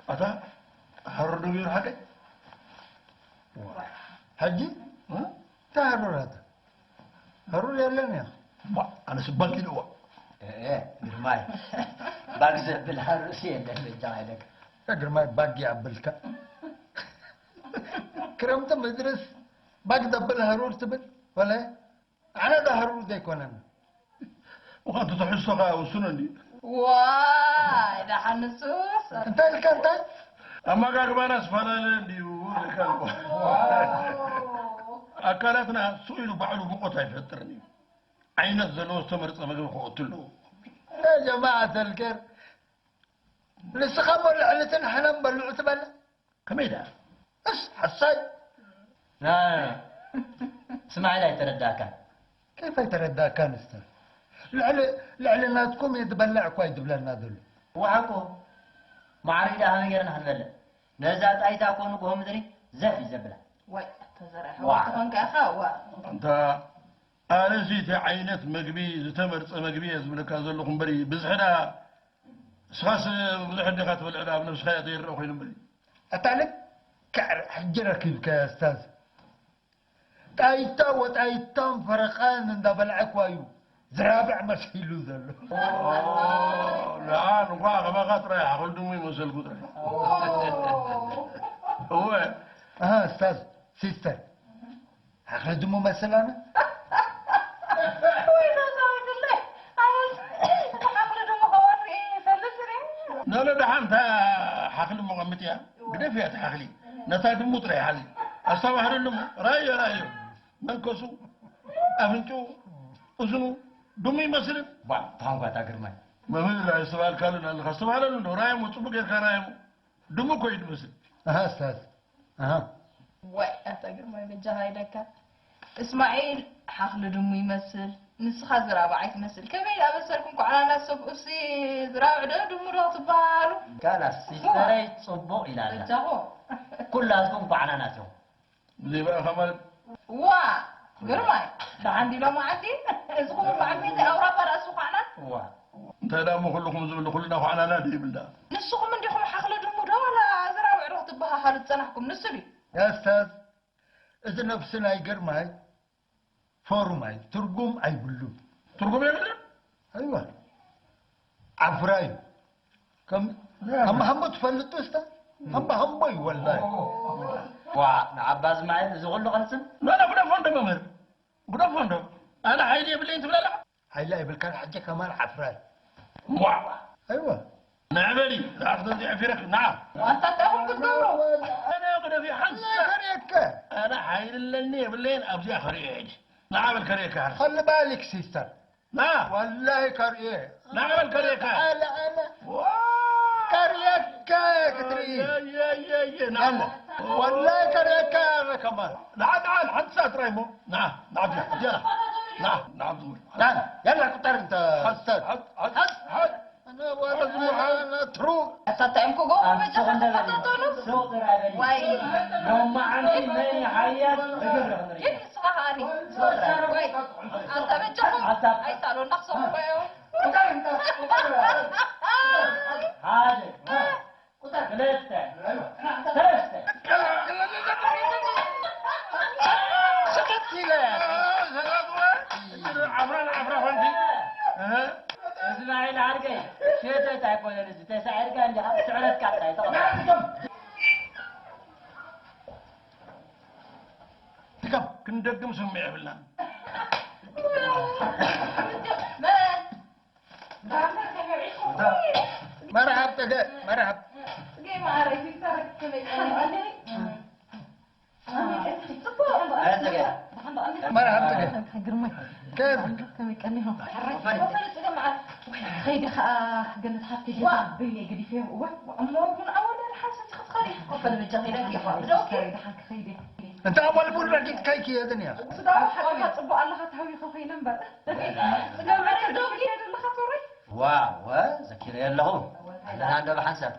أتا هرر بير حاجة حجي تهرر هذا هرر يلين يا أنا سبالك الأول إيه جرماي بقزب بالهرسي اللي بجاهلك يا جرماي باقي عبلك كرمت مدرس بقدر بالهرور تبل ولا أنا ده هرور ده يكون أنا وأنت تحسها وسنني واي ده حنسوس أنت اللي كنت أما قال ما نسفنا لي وكان أكلتنا سئلوا بعلو بقطع يفترني عين الزلو استمرت ما قلت له يا جماعة الخير لسه خبر علتنا حنم بلعت بلا كميدا بس حساي لا اسمع لا يترداك كيف يتردى كان استاذ لعلناتكم يتبلع كويس بلنا ذل وعكو معريدا هم غيرنا هنبل نزات ايتا كونو قوم دري زفي زبله واي تزرع وانك اخا أنت أنا زيت عينت مقبي زتمرت مقبي زملك هذا لكم بري بزحنا سخاس بزحنا دخات بالعراب نفس خياط يروح ينبري أتعلم كعر حجرك يا استاذ تايتا وتايتام فرقان دبلع كوايو زرابع مسحيلو ذل لا نقاق ما خاطر يا أخو دمي مسل قدر هو استاذ سيستر أخذوا مثلا لا دحمت حقل مغمتيا قد فيها حقلي نتاك مطري حالي الصباح لهم راي منكسو أفنتو أزنو دمي مسلم با تانغا تا جرماي ما من لا سؤال قالوا لنا الصباح لهم راي مطبق كرايم دمو كويس مسلم استاذ واي أتاقر ما بجهاي لك إسماعيل حقل دمو يمثل نسخة زرابة عايز مثل كمين أبسركم على ناس سبقسي زرابة ده دمو ده تبالو كان سيستري صبو الى الله جاهو كلكم قعنا ناسو اللي بقى خمال وا قرماي ده عندي لو ما عندي اسقوا مع مين أو رابر أسوق عنا وا انت لا مو كلكم زبل كلنا وعنا نادي بالله نسوق من ديكم حقل دمو ده ولا زرابة روح تبها حالة سنحكم نسبي يا استاذ اذا نفسنا يقرماي فورماي ترقم اي بلو تركم يا بلد ايوه عفراي كم هم تفلتوا استاذ هم والله وا عباس معي زغل غنسن لا بدا فندم ممر بدا فندم انا حيدي بالله انت لا هيلاقي بالكان حاجه كمان عفراي واو ايوه نعملي لا أخذ عفيرك نعم وأنت تأخذ بالدورة أنا أقول في حس أنا حايل اللي بالليل أبزي خريج نعم الكريكة خلي بالك سيستر نعم والله كريه نعم الكريكة انا كريكة يا كتري يا نعم والله كريكة انا كمان نعم حد ساعة ريمو نعم يلا نعم يلا كتر انت حد انا ورزمها انا تروح أتتعمكو جو واي يوم ما عندي ماني حيات إيه صهاني واي أنت بتجهم أي تعالوا نقصهم بيو هذا ثلاثة سكتي لا عبرة فندي اسماعيل عرقي شيء تاكل لسه تسعر كان جاب سعرت كاتا تكب كندقم سمع بالله مرحب مرحب مرحبا كيفك؟ خيدي قلت حتى جيت بيني قدي فيه والله من اول الحاسه تخخري وفل الجميله كيف اوكي خيدي انت اول بقول لك كيكي يا دنيا صدق حقك تصبوا الله تهوي خوي نمبر لو عرفت دوكي اللي خطوري واو زكريا اللهم انا عنده الحسب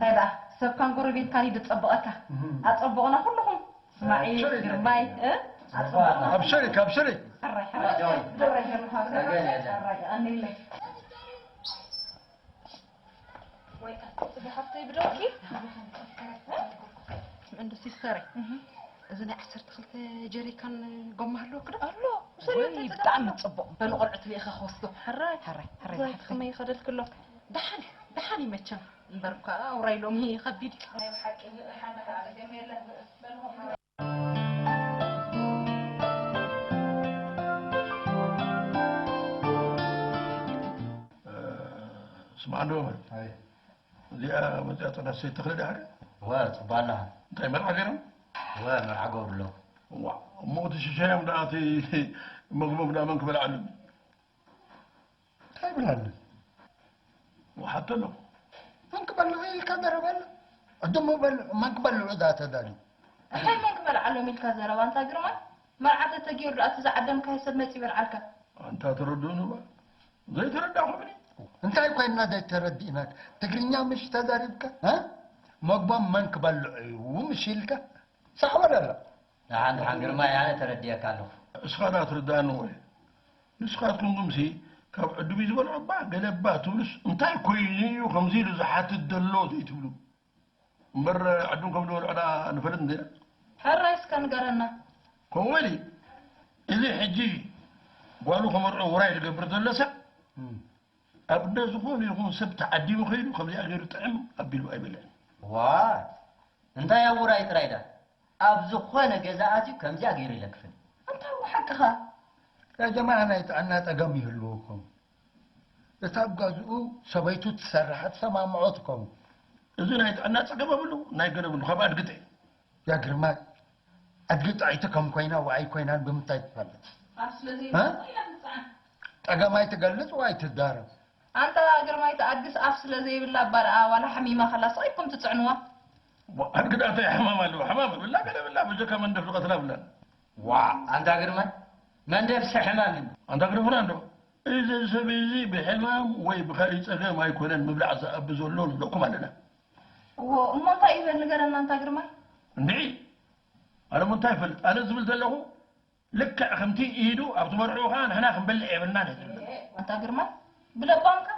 هذا سب كان قربي كان يتصبقك اتصبقنا كلهم اسماعيل جرماي أبشرك أبشرك عند سيستري إذا عسرت خلت جري كان قمه له كده الله وسري بتعم تصبق بالقرعة لي أخا خوسته حراي حراي ما يخدل كله دحاني متشم بركة ورايلهم هي خبيدي اسمع نومر هاي اللي مزيات أنا سيد تخلي حاجة وصبالها أنت مرة غيرهم ومرعى قبله موت الشيشان داتي مغموم دا منك بالعلم طيب الهلل وحتى له منك بلو إيه الكاميرا بلو أدوم بلو منك بلو إذا تداري هاي ما كمل على ميل كذا وانت جرمان ما عاد تجير رأس زعدم كهسب ما تبر عليك أنت تردونه بقى زي تردعه مني أنت أيكون نادي تردينك تقرينيا مش تداريبك ها مقبام منك بلو ومشيلك صح ولا لا؟ عند حنقر ما يعني ترديك عنه اسخانات ردانه وي نسخات كن قمسي كاب عدو يزبل عبا قلبا تولس انتاي كويني وخمزين زحات الدلو دي تولو مبر عدون قبلو العدا نفرن دي حرايس كان قرنا كوالي إذا حجي قالوا خمر وراي قبر دلسة أبدا زخون يكون سبت عدي وخير وخمزي أغير طعم أبيلو أبيلان واه انت يا وراي ترايدا أبزو خوانا جزاءاتي كم زي أغير لك فين انت هو حقها يا جماعة أنا تقامي هلوكم يتابقوا سبيتو تسرحت سما معوتكم إذا نايت أنا تقبل بلو نايت قلبو خبار قطعي يا جرمال أدقيت عيتكم كوينا وعي كوينا بمتاي تفلت أصل ها؟ تقامي تقلت وعي تدارب أنت أجر ما يتأدس أصل زي بالله برا ولا حميمة خلاص أيكم تتعنوا أنا قد أعطي حمامة له حمامة بالله قد بالله بجوكا من دفل قتلا بالله واه أنت أغير من دفس حمام أنت قد فرانو إذا سبيزي بحمام وي بخاري تسألها ما يكونن مبلع أبزولون لكم علينا وما طيب اللي قرنا أنت أجر ما نعي أنا منتفل أنا زبلت له لك خمتي إيدو أبو مرعوها هنا خنبلع بالنان أنت أجر ما بلا بانكا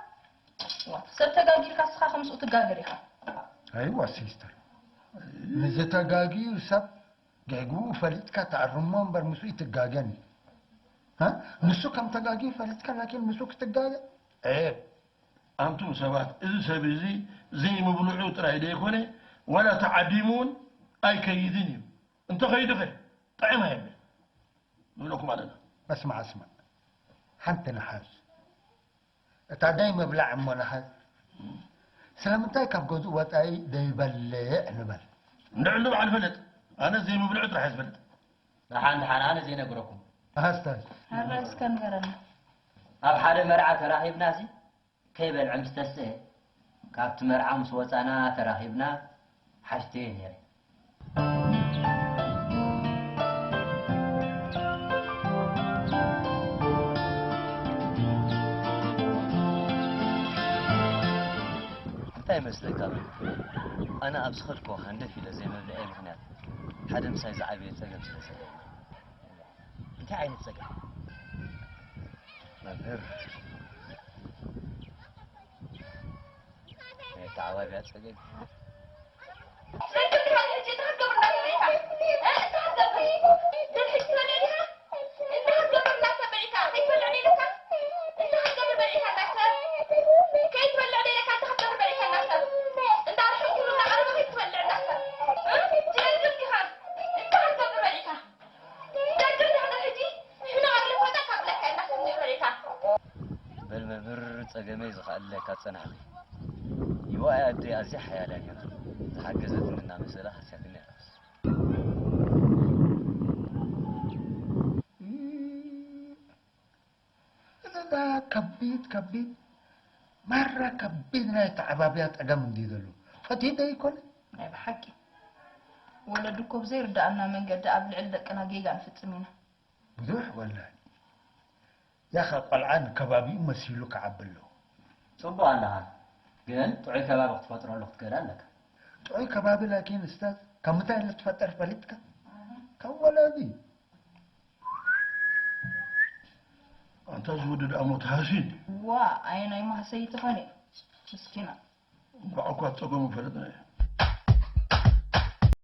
سبتقاقير كاسخا خمس وتقاقريها أيوة سيستر نزتقاقي وسب قاقو فلتك تعرمون برمسو يتقاقني ها نسو كم تقاقي فلتك لكن مسوك تقاقا إيه أنتم سبات إذا سبيزي زي مبلوعو تراي ديكوني ولا تعديمون أي كيديني أنت خيد خير طعمها يبي نقول لكم علينا اسمع حنت نحاس تا دايما بلع مو نحاس سلامتاي كاب جوز وطاي داي بلع نبل نعلم على البلد أنا زي مبلوعو راح البلد لحن أنا زي نقولكم هاستاذ الرئيس كان قرنا أب حدا مرعى تراهيب ناسي كيف العم تستسه كابت مرعى مسوسانا تراهيبنا حاجتين يعني እንታይ ይመስለካ ኣነ ኣብ ዝኸድኮ ሃንደፍ ኢለ ዘይመብልዐ ምክንያት ሓደ ምሳይ ዝዓበየ ፀገም ስለዘለኒ እንታይ ዓይነት ፀገም መምህር ናይ ተዓዋብያ ፀገም ፀገመይ ዝኸኣለካ ፀናሕኺ ይዋይ ኣደይ ኣዝያ ሓያላን እያ ዝሓገዘትኒ እናመሰለ ሓስያትኒ ያስ إذا كبيت مرة كبيت ناي تعبابيات أقام دي دلو فتيدا يكون أي بحكي ولا دكوب زي ردأنا من قد قبل عندك أنا جيجان في التمينة بدوح ولا يا أخي قلعان كبابي مسيلو كعبلو صبوا عنها جن تعي كباب تفطر له تقرأ لك تعي كبابي لكن أستاذ كم متى اللي تفطر فلتك كولا دي أنت زود أموت هاسين وا أنا ما سيتخاني مسكينة وعقوات تقوم فردنا